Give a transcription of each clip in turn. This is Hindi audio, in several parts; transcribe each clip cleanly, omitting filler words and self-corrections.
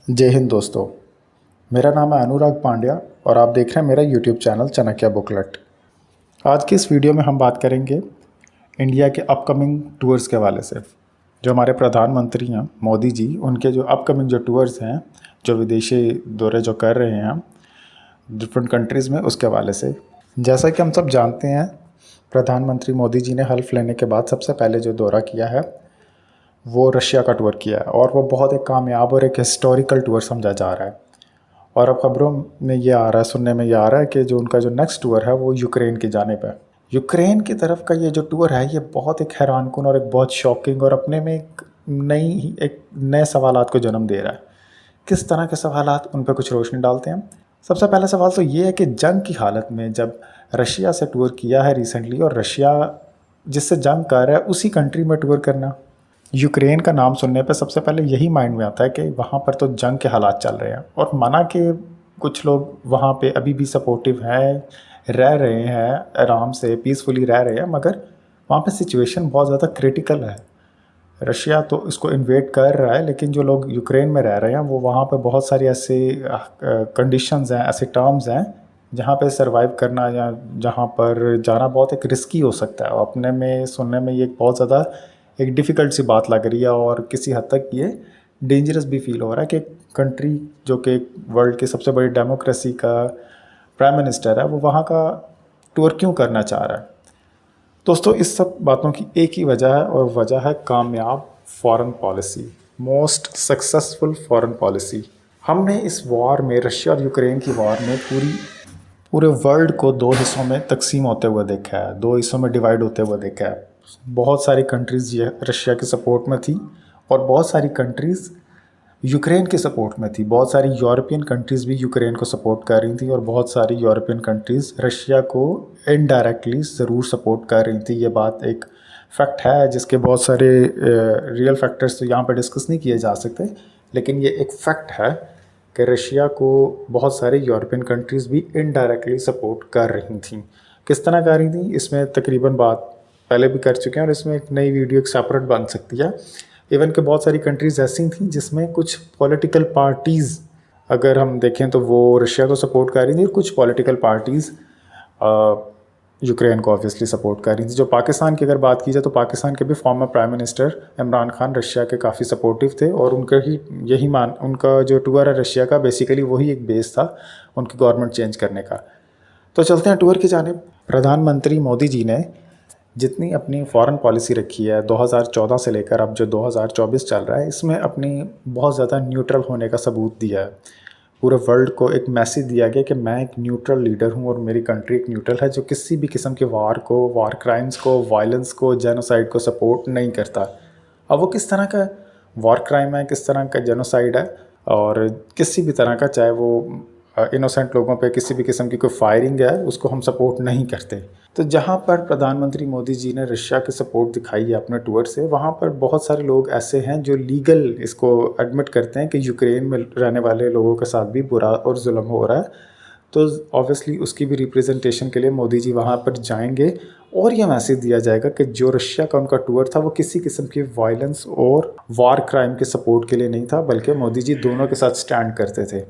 जय हिंद दोस्तों। मेरा नाम है अनुराग पांड्या और आप देख रहे हैं मेरा यूट्यूब चैनल चाणक्य बुकलेट। आज की इस वीडियो में हम बात करेंगे इंडिया के अपकमिंग टूर्स के हवाले से। जो हमारे प्रधानमंत्री हैं मोदी जी, उनके जो अपकमिंग जो टूर्स हैं, जो विदेशी दौरे जो कर रहे हैं डिफरेंट कंट्रीज़ में, उसके हवाले से। जैसा कि हम सब जानते हैं, प्रधानमंत्री मोदी जी ने हल्फ लेने के बाद सबसे पहले जो दौरा किया है वो रशिया का टूर किया है, और वो बहुत एक कामयाब और एक हिस्टोरिकल टूर समझा जा रहा है। और अब खबरों में ये आ रहा है, सुनने में ये आ रहा है कि जो उनका जो नेक्स्ट टूर है वो यूक्रेन की जानिब है। यूक्रेन की तरफ का ये जो टूर है ये बहुत एक हैरानकुन और एक बहुत शॉकिंग और अपने में एक नए सवालात को जन्म दे रहा है। किस तरह के सवालात, उन पर कुछ रोशनी डालते हैं। सबसे पहला सवाल तो ये है कि जंग की हालत में जब रशिया से टूर किया है रिसेंटली, और रशिया जिससे जंग कर रहा है उसी कंट्री में टूर करना, यूक्रेन का नाम सुनने पर सबसे पहले यही माइंड में आता है कि वहाँ पर तो जंग के हालात चल रहे हैं। और माना कि कुछ लोग वहाँ पे अभी भी सपोर्टिव हैं, रह रहे हैं, आराम से पीसफुली रह रहे हैं, मगर वहाँ पे सिचुएशन बहुत ज़्यादा क्रिटिकल है। रशिया तो इसको इन्वेड कर रहा है, लेकिन जो लोग यूक्रेन में रह रहे हैं वो वहाँ पे बहुत सारी ऐसे कंडीशंस हैं, ऐसे टर्म्स हैं जहाँ पे सरवाइव करना या जहाँ पर जाना बहुत एक रिस्की हो सकता है। और अपने में सुनने में ये बहुत ज़्यादा एक डिफ़िकल्ट सी बात लग रही है, और किसी हद तक ये डेंजरस भी फील हो रहा है कि कंट्री जो कि वर्ल्ड की सबसे बड़ी डेमोक्रेसी का प्राइम मिनिस्टर है वो वहाँ का टूर क्यों करना चाह रहा है। दोस्तों, इस सब बातों की एक ही वजह है, और वजह है कामयाब foreign policy, most successful foreign policy. हमने इस वॉर में, रशिया और यूक्रेन की वॉर में, पूरे वर्ल्ड को दो हिस्सों में तकसीम होते हुए देखा है, दो हिस्सों में डिवाइड होते हुए देखा है। बहुत सारी कंट्रीज़ ये रशिया के सपोर्ट में थी और बहुत सारी कंट्रीज़ यूक्रेन के सपोर्ट में थी। बहुत सारी यूरोपियन कंट्रीज़ भी यूक्रेन को सपोर्ट कर रही थी, और बहुत सारी यूरोपियन कंट्रीज़ रशिया को इनडायरेक्टली ज़रूर सपोर्ट कर रही थी। ये बात एक फैक्ट है जिसके बहुत सारे रियल फैक्टर्स तो यहाँ पर डिस्कस नहीं किए जा सकते, लेकिन ये एक फैक्ट है कि रशिया को बहुत सारे यूरोपियन कंट्रीज़ भी इनडायरेक्टली सपोर्ट कर रही थी। किस तरह कर रही थी, इसमें तकरीबन बात पहले भी कर चुके हैं, और इसमें एक नई वीडियो एक सेपरेट बन सकती है। इवन कि बहुत सारी कंट्रीज़ ऐसी थी जिसमें कुछ पॉलिटिकल पार्टीज़, अगर हम देखें तो वो रशिया को सपोर्ट कर रही थी, और कुछ पॉलिटिकल पार्टीज़ यूक्रेन को ऑब्वियसली सपोर्ट कर रही थी। जो पाकिस्तान की अगर बात की जाए तो पाकिस्तान के भी former prime minister Imran Khan Russia के काफ़ी सपोर्टिव थे, और उनका जो टूर है रशिया का बेसिकली वही एक बेस था उनकी गवर्नमेंट चेंज करने का। तो चलते हैं टूर की जानिब। प्रधानमंत्री मोदी जी ने जितनी अपनी फॉरेन पॉलिसी रखी है 2014 से लेकर अब जो 2024 चल रहा है, इसमें अपनी बहुत ज़्यादा न्यूट्रल होने का सबूत दिया है। पूरे वर्ल्ड को एक मैसेज दिया गया कि मैं एक न्यूट्रल लीडर हूँ और मेरी कंट्री एक न्यूट्रल है जो किसी भी किस्म के वार क्राइम्स को, वायलेंस को, जेनोसाइड को सपोर्ट नहीं करता। अब वो किस तरह का वार क्राइम है, किस तरह का जेनोसाइड है, और किसी भी तरह का, चाहे वो इनोसेंट लोगों पे किसी भी किस्म की कोई फायरिंग है, उसको हम सपोर्ट नहीं करते। तो जहाँ पर प्रधानमंत्री मोदी जी ने रशिया की सपोर्ट दिखाई है अपने टूर से, वहाँ पर बहुत सारे लोग ऐसे हैं जो लीगल इसको एडमिट करते हैं कि यूक्रेन में रहने वाले लोगों के साथ भी बुरा और जुल्म हो रहा है। तो ऑब्वियसली उसकी भी रिप्रेजेंटेशन के लिए मोदी जी वहाँ पर जाएंगे, और यह मैसेज दिया जाएगा कि जो रशिया का उनका टूर था वो किसी किस्म की वायलेंस और वार क्राइम के सपोर्ट के लिए नहीं था, बल्कि मोदी जी दोनों के साथ स्टैंड करते थे।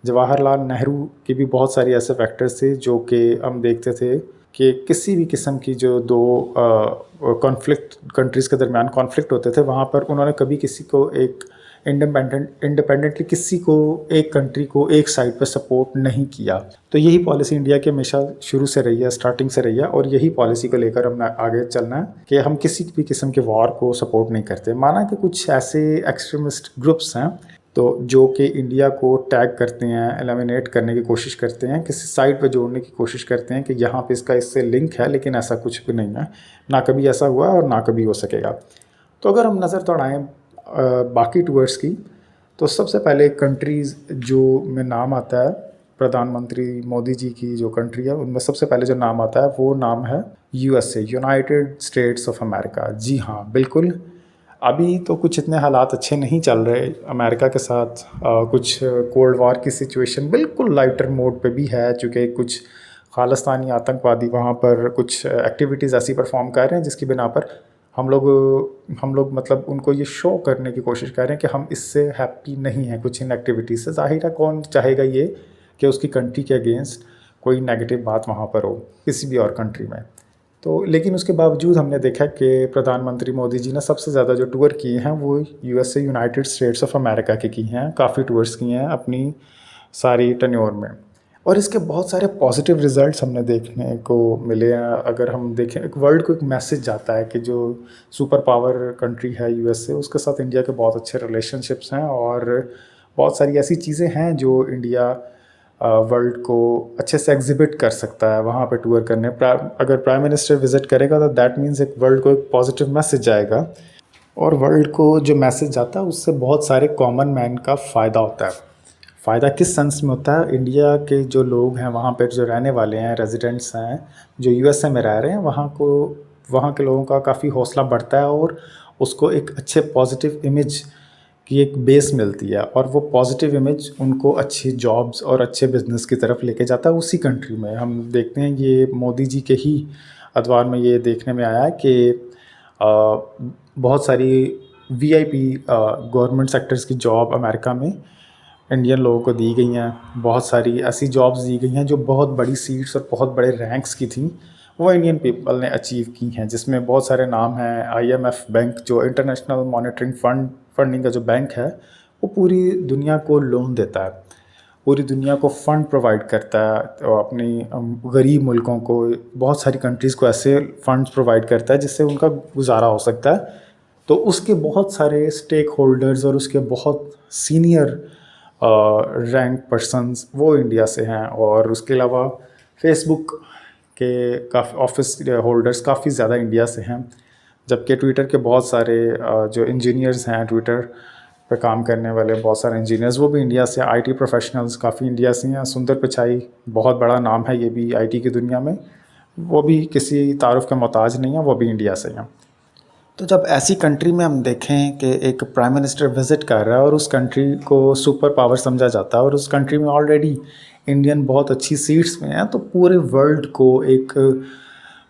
जवाहरलाल नेहरू की भी बहुत सारी ऐसे फैक्टर्स थे जो कि हम देखते थे कि किसी भी किस्म की जो दो कॉन्फ्लिक्ट कंट्रीज़ के दरमियान कॉन्फ्लिक्ट होते थे, वहाँ पर उन्होंने कभी किसी को एक इंडिपेंडेंटली किसी को, एक कंट्री को एक साइड पर सपोर्ट नहीं किया। तो यही पॉलिसी इंडिया की हमेशा शुरू से रही है, स्टार्टिंग से रही है, और यही पॉलिसी को लेकर हमने आगे चलना है कि हम किसी भी किस्म के वॉर को सपोर्ट नहीं करते। माना कि कुछ ऐसे एक्सट्रीमिस्ट ग्रुप्स हैं तो जो कि इंडिया को टैग करते हैं, एलिमिनेट करने की कोशिश करते हैं, किसी साइड पर जोड़ने की कोशिश करते हैं कि यहाँ पे इसका इससे लिंक है, लेकिन ऐसा कुछ भी नहीं है, ना कभी ऐसा हुआ और ना कभी हो सकेगा। तो अगर हम नज़र दौड़ाएँ बाकी टूर्स की, तो सबसे पहले कंट्रीज़ जो में नाम आता है प्रधानमंत्री मोदी जी की जो कंट्री है उनमें सबसे पहले जो नाम आता है वो नाम है USA, United States of America. जी हाँ, बिल्कुल। अभी तो कुछ इतने हालात अच्छे नहीं चल रहे अमेरिका के साथ, कुछ कोल्ड वार की सिचुएशन बिल्कुल लाइटर मोड पे भी है, चूँकि कुछ खालिस्तानी आतंकवादी वहाँ पर कुछ एक्टिविटीज़ ऐसी परफॉर्म कर रहे हैं जिसकी बिना पर हम लोग मतलब उनको ये शो करने की कोशिश कर रहे हैं कि हम इससे हैप्पी नहीं हैं कुछ इन एक्टिविटी से। ज़ाहिर है कौन चाहेगा ये कि उसकी कंट्री के अगेंस्ट कोई नेगेटिव बात वहाँ पर हो किसी भी और कंट्री में। तो लेकिन उसके बावजूद हमने देखा कि प्रधानमंत्री मोदी जी ने सबसे ज़्यादा जो टूर किए हैं वो USA, United States of America के किए हैं। काफ़ी टूर्स किए हैं अपनी सारी टेन्योर में, और इसके बहुत सारे पॉजिटिव रिजल्ट्स हमने देखने को मिले हैं। अगर हम देखें, एक वर्ल्ड को एक मैसेज जाता है कि जो सुपर पावर कंट्री है यूएसए, उसके साथ इंडिया के बहुत अच्छे रिलेशनशिप्स हैं, और बहुत सारी ऐसी चीज़ें हैं जो इंडिया वर्ल्ड को अच्छे से एग्जिबिट कर सकता है वहाँ पे टूर करने। अगर प्राइम मिनिस्टर विज़िट करेगा तो दैट मीन्स एक वर्ल्ड को एक पॉजिटिव मैसेज जाएगा, और वर्ल्ड को जो मैसेज जाता है उससे बहुत सारे कॉमन मैन का फ़ायदा होता है। फ़ायदा किस सेंस में होता है? इंडिया के जो लोग हैं वहाँ पर जो रहने वाले हैं, रेजिडेंट्स हैं जो यूएसए में रह रहे हैं, वहाँ के लोगों का काफ़ी हौसला बढ़ता है, और उसको एक अच्छे पॉजिटिव इमेज की एक बेस मिलती है, और वो पॉजिटिव इमेज उनको अच्छी जॉब्स और अच्छे बिजनेस की तरफ लेके जाता है उसी कंट्री में। हम देखते हैं ये मोदी जी के ही अखबार में ये देखने में आया है कि बहुत सारी वीआईपी गवर्नमेंट सेक्टर्स की जॉब अमेरिका में इंडियन लोगों को दी गई हैं। बहुत सारी ऐसी जॉब्स दी गई हैं जो बहुत बड़ी सीट्स और बहुत बड़े रैंक्स की थी, वो इंडियन पीपल ने अचीव की हैं, जिसमें बहुत सारे नाम हैं। आईएमएफ बैंक, जो इंटरनेशनल मॉनेटरिंग फंडिंग का जो बैंक है, वो पूरी दुनिया को लोन देता है, पूरी दुनिया को फ़ंड प्रोवाइड करता है, तो अपनी गरीब मुल्कों को, बहुत सारी कंट्रीज़ को ऐसे फ़ंड्स प्रोवाइड करता है जिससे उनका गुजारा हो सकता है। तो उसके बहुत सारे स्टेक होल्डर्स और उसके बहुत सीनियर रैंक पर्सन्स वो इंडिया से हैं, और उसके अलावा फेसबुक के काफ़ी ऑफिस होल्डर्स काफ़ी ज़्यादा इंडिया से हैं। जबकि ट्विटर के बहुत सारे जो इंजीनियर्स हैं, ट्विटर पे काम करने वाले बहुत सारे इंजीनियर्स, वो भी इंडिया से। आईटी प्रोफेशनल्स काफ़ी इंडिया से हैं। सुंदर पिचाई बहुत बड़ा नाम है ये भी आईटी की दुनिया में, वो भी किसी तारुफ के मोहताज नहीं है, वो भी इंडिया से हैं। तो जब ऐसी कंट्री में हम देखें कि एक प्राइम मिनिस्टर विज़िट कर रहा है और उस कंट्री को सुपर पावर समझा जाता है, और उस कंट्री में ऑलरेडी इंडियन बहुत अच्छी सीट्स में हैं, तो पूरे वर्ल्ड को एक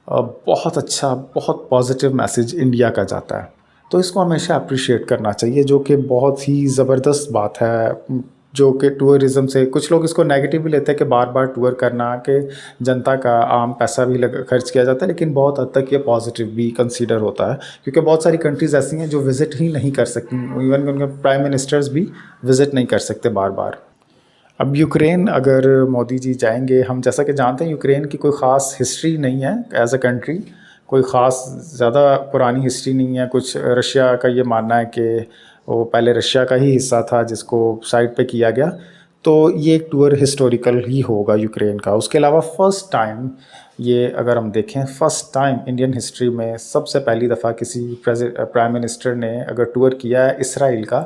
बहुत अच्छा, बहुत पॉजिटिव मैसेज इंडिया का जाता है। तो इसको हमेशा अप्रिशिएट करना चाहिए, जो कि बहुत ही ज़बरदस्त बात है। जो कि टूरिज़्म से कुछ लोग इसको नेगेटिव भी लेते हैं कि बार बार टूर करना, कि जनता का आम पैसा भी खर्च किया जाता है, लेकिन बहुत हद तक ये पॉजिटिव भी कंसीडर होता है, क्योंकि बहुत सारी कंट्रीज़ ऐसी हैं जो विज़िट ही नहीं कर सकती, इवन उनके प्राइम मिनिस्टर्स भी विज़िट नहीं कर सकते बार बार। अब यूक्रेन अगर मोदी जी जाएंगे, हम जैसा कि जानते हैं यूक्रेन की कोई ख़ास हिस्ट्री नहीं है एज अ कंट्री, कोई ख़ास ज़्यादा पुरानी हिस्ट्री नहीं है। कुछ रशिया का ये मानना है कि वो पहले रशिया का ही हिस्सा था जिसको साइड पे किया गया, तो ये एक टूर हिस्टोरिकल ही होगा यूक्रेन का। उसके अलावा फ़र्स्ट टाइम ये अगर हम देखें, फ़र्स्ट टाइम इंडियन हिस्ट्री में सबसे पहली दफ़ा किसी प्राइम मिनिस्टर ने अगर टूर किया है इसराइल का,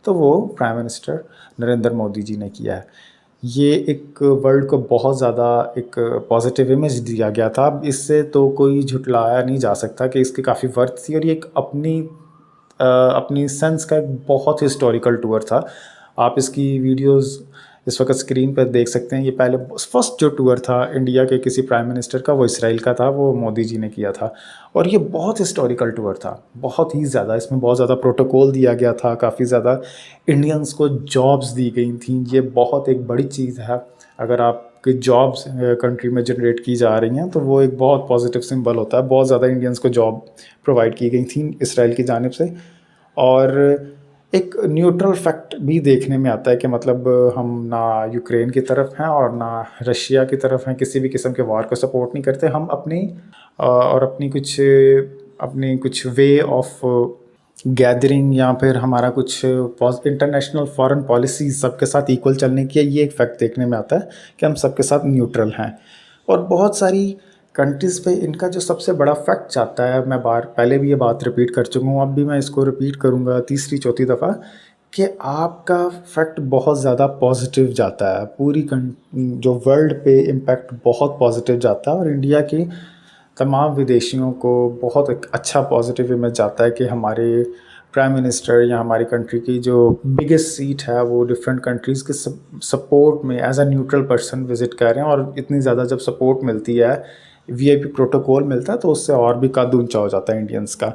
तो वो प्राइम मिनिस्टर नरेंद्र मोदी जी ने किया है। ये एक वर्ल्ड को बहुत ज़्यादा एक पॉजिटिव इमेज दिया गया था। अब इससे तो कोई झुटलाया नहीं जा सकता कि इसकी काफ़ी वर्थ थी, और ये एक अपनी सेंस का एक बहुत हिस्टोरिकल टूर था। आप इसकी वीडियोस इस वक्त स्क्रीन पर देख सकते हैं। ये पहले फर्स्ट जो टूर था इंडिया के किसी प्राइम मिनिस्टर का, वो इसराइल का था, वो मोदी जी ने किया था, और ये बहुत हिस्टोरिकल टूर था, बहुत ही ज़्यादा। इसमें बहुत ज़्यादा प्रोटोकॉल दिया गया था, काफ़ी ज़्यादा इंडियंस को जॉब्स दी गई थी। ये बहुत एक बड़ी चीज़ है। अगर आपकी जॉब्स कंट्री में जनरेट की जा रही हैं तो वो एक बहुत पॉजिटिव सिंबल होता है। बहुत ज़्यादा इंडियंस को जॉब प्रोवाइड की गई थी इसराइल की जानिब से। और एक न्यूट्रल फैक्ट भी देखने में आता है कि मतलब हम ना यूक्रेन की तरफ हैं और ना रशिया की तरफ हैं, किसी भी किस्म के वार को सपोर्ट नहीं करते। हम अपनी कुछ वे ऑफ गैदरिंग या फिर हमारा कुछ इंटरनेशनल फॉरेन पॉलिसी सबके साथ इक्वल चलने की है, ये एक फैक्ट देखने में आता है कि हम सबके साथ न्यूट्रल हैं। और बहुत सारी कंट्रीज़ पे इनका जो सबसे बड़ा फैक्ट जाता है, मैं पहले भी ये बात रिपीट कर चुका हूँ, अब भी मैं इसको रिपीट करूँगा तीसरी चौथी दफ़ा, कि आपका फैक्ट बहुत ज़्यादा पॉजिटिव जाता है। पूरी जो वर्ल्ड पे इम्पैक्ट बहुत पॉजिटिव जाता है, और इंडिया की तमाम विदेशियों को बहुत एक अच्छा पॉजिटिव इमेज जाता है कि हमारे प्राइम मिनिस्टर या हमारी कंट्री की जो बिगेस्ट सीट है वो डिफरेंट कंट्रीज़ के सपोर्ट में as a neutral person visit कर रहे हैं। और इतनी ज़्यादा जब सपोर्ट मिलती है, वीआईपी प्रोटोकॉल मिलता है, तो उससे और भी कद ऊंचा हो जाता है इंडियंस का।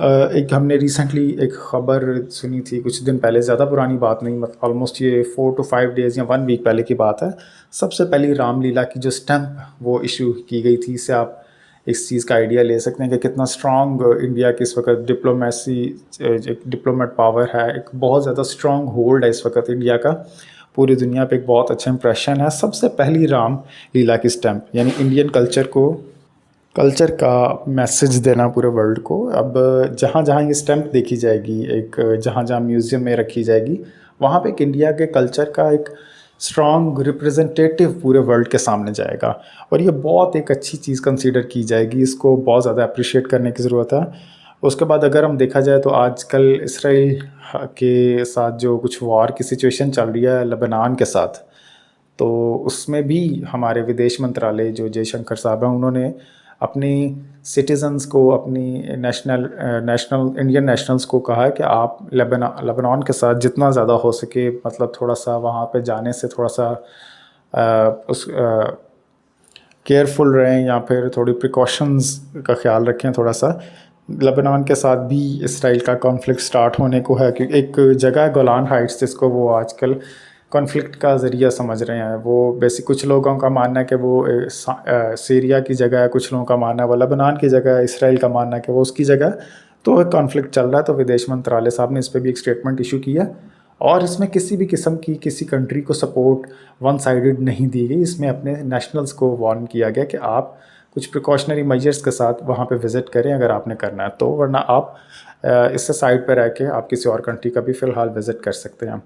एक हमने रिसेंटली एक ख़बर सुनी थी कुछ दिन पहले, ज़्यादा पुरानी बात नहीं, मतलब ऑलमोस्ट ये 4 to 5 डेज़ या 1 वीक पहले की बात है। सबसे पहली रामलीला की जो स्टैम्प वो इशू की गई थी, इससे आप इस चीज़ का आइडिया ले सकते हैं कि कितना स्ट्रॉन्ग इंडिया की इस वक्त डिप्लोमेसी, एक डिप्लोमेट पावर है, एक बहुत ज़्यादा स्ट्रॉन्ग होल्ड है इस वक्त इंडिया का, पूरी दुनिया पे एक बहुत अच्छा इंप्रेशन है। सबसे पहली राम लीला की स्टैम्प, यानी इंडियन कल्चर का मैसेज देना पूरे वर्ल्ड को। अब जहाँ जहाँ ये स्टैम्प देखी जाएगी, एक जहाँ जहाँ म्यूज़ियम में रखी जाएगी, वहाँ पे एक इंडिया के कल्चर का एक स्ट्रॉन्ग रिप्रेजेंटेटिव पूरे वर्ल्ड के सामने जाएगा, और ये बहुत एक अच्छी चीज़ कंसीडर की जाएगी। इसको बहुत ज़्यादा अप्रिशिएट करने की ज़रूरत है। उसके बाद अगर हम देखा जाए तो आजकल इसराइल के साथ जो कुछ वॉर की सिचुएशन चल रही है लेबनान के साथ, तो उसमें भी हमारे विदेश मंत्रालय जो जयशंकर साहब हैं, उन्होंने अपनी सिटीज़न्स को, अपनी नेशनल इंडियन नेशनल्स को कहा है कि आप लेबनान के साथ जितना ज़्यादा हो सके, मतलब थोड़ा सा वहाँ पे जाने से थोड़ा सा उस केयरफुल रहें, या फिर थोड़ी प्रिकॉशंस का ख्याल रखें थोड़ा सा। लेबनान के साथ भी इसराइल का कॉन्फ्लिक्ट स्टार्ट होने को है, क्योंकि एक जगह है गोलान हाइट्स, जिसको वो आजकल कॉन्फ्लिक्ट का ज़रिया समझ रहे हैं। वो बेसिक कुछ लोगों का मानना है कि वो सीरिया की जगह है, कुछ लोगों का मानना है वो लेबनान की जगह है, इसराइल का मानना है कि वो उसकी जगह। तो एक कॉन्फ्लिक्ट चल रहा है, तो विदेश मंत्रालय साहब ने इस पर भी एक स्टेटमेंट इशू किया, और इसमें किसी भी किस्म की किसी कंट्री को सपोर्ट वन साइडेड नहीं दी गई। इसमें अपने नेशनल्स को वार्न किया गया कि आप कुछ प्रिकॉशनरी मेजर्स के साथ वहाँ पे विज़िट करें अगर आपने करना है तो, वरना आप इससे साइड पर रह के आप किसी और कंट्री का भी फ़िलहाल विज़िट कर सकते हैं।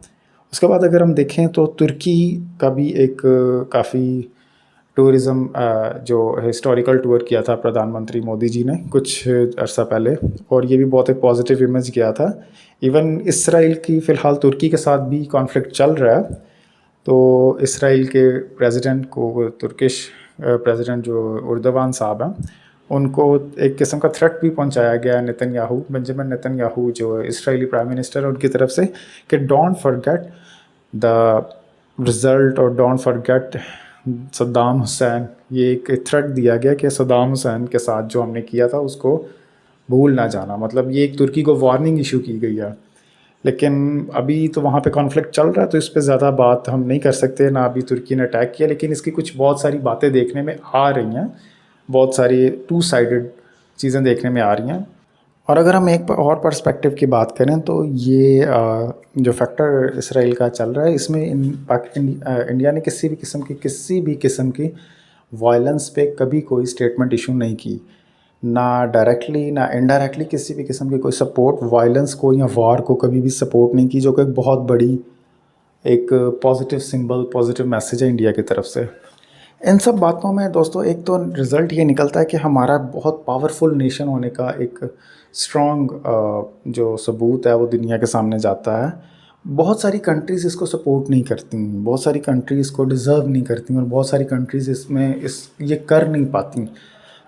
उसके बाद अगर हम देखें तो तुर्की का भी एक काफ़ी टूरिज़म जो हिस्टोरिकल टूर किया था प्रधानमंत्री मोदी जी ने कुछ अर्सा पहले, और ये भी बहुत एक पॉजिटिव इमेज किया था। इवन इसराइल की फ़िलहाल तुर्की के साथ भी कॉन्फ्लिक्ट चल रहा है, तो इसराइल के प्रेसिडेंट को, तुर्किश प्रेसिडेंट जो उर्दवान साहब हैं, उनको एक किस्म का थ्रेट भी पहुंचाया गया बेंजामिन नेतन्याहू जो इसराइली प्राइम मिनिस्टर है, उनकी तरफ से कि डोंट फॉरगेट द रिज़ल्ट और डोंट फॉरगेट सद्दाम हुसैन। ये एक थ्रेट दिया गया कि सद्दाम हुसैन के साथ जो हमने किया था उसको भूल ना जाना, मतलब ये एक तुर्की को वार्निंग इशू की गई है। लेकिन अभी तो वहाँ पे कॉन्फ्लिक्ट चल रहा है, तो इस पे ज़्यादा बात हम नहीं कर सकते, ना अभी तुर्की ने अटैक किया, लेकिन इसकी कुछ बहुत सारी बातें देखने में आ रही हैं, बहुत सारी टू साइडेड चीज़ें देखने में आ रही हैं। और अगर हम एक और पर्सपेक्टिव की बात करें तो ये जो फैक्टर इसराइल का चल रहा है, इसमें इंडिया ने किसी भी किस्म की वायलेंस पे कभी कोई स्टेटमेंट इशू नहीं की, ना डायरेक्टली ना इनडायरेक्टली किसी भी किस्म की कोई सपोर्ट वायलेंस को या वॉर को कभी भी सपोर्ट नहीं की, जो कि एक बहुत बड़ी एक पॉजिटिव सिंबल, पॉजिटिव मैसेज है इंडिया की तरफ से। इन सब बातों में दोस्तों एक तो रिज़ल्ट ये निकलता है कि हमारा बहुत पावरफुल नेशन होने का एक स्ट्रॉन्ग जो सबूत है वो दुनिया के सामने जाता है। बहुत सारी कंट्रीज़ इसको सपोर्ट नहीं करती, बहुत सारी कंट्रीज़ इसको डिज़र्व नहीं करती, और बहुत सारी कंट्रीज़ ये कर नहीं पाती।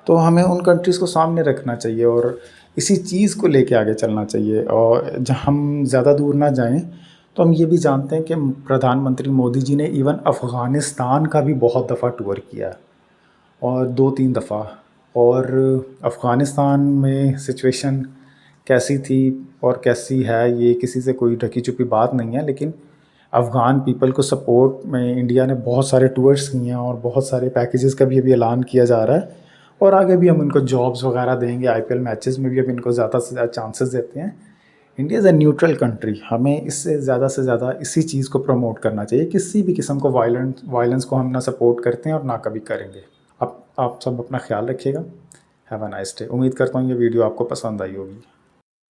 तो हमें उन कंट्रीज़ को सामने रखना चाहिए और इसी चीज़ को लेके आगे चलना चाहिए। और जहाँ हम ज़्यादा दूर ना जाएं तो हम ये भी जानते हैं कि प्रधानमंत्री मोदी जी ने इवन अफ़गानिस्तान का भी बहुत दफ़ा टूर किया, और 2-3 दफ़ा। और अफ़गानिस्तान में सिचुएशन कैसी थी और कैसी है, ये किसी से कोई ढकी छुपी बात नहीं है, लेकिन अफ़गान पीपल को सपोर्ट में इंडिया ने बहुत सारे टूर्स किए हैं और बहुत सारे पैकेजेस का भी अभी ऐलान किया जा रहा है, और आगे भी हम इनको जॉब्स वगैरह देंगे। IPL मैचेस में भी अब इनको ज़्यादा से ज़्यादा चांसेस देते हैं। India is a neutral country, हमें इससे ज़्यादा इसी चीज़ को प्रमोट करना चाहिए। किसी भी किस्म को वायलेंस को हम ना सपोर्ट करते हैं और ना कभी करेंगे। आप सब अपना ख्याल रखिएगा। Have a nice day. उम्मीद करता हूँ ये वीडियो आपको पसंद आई होगी।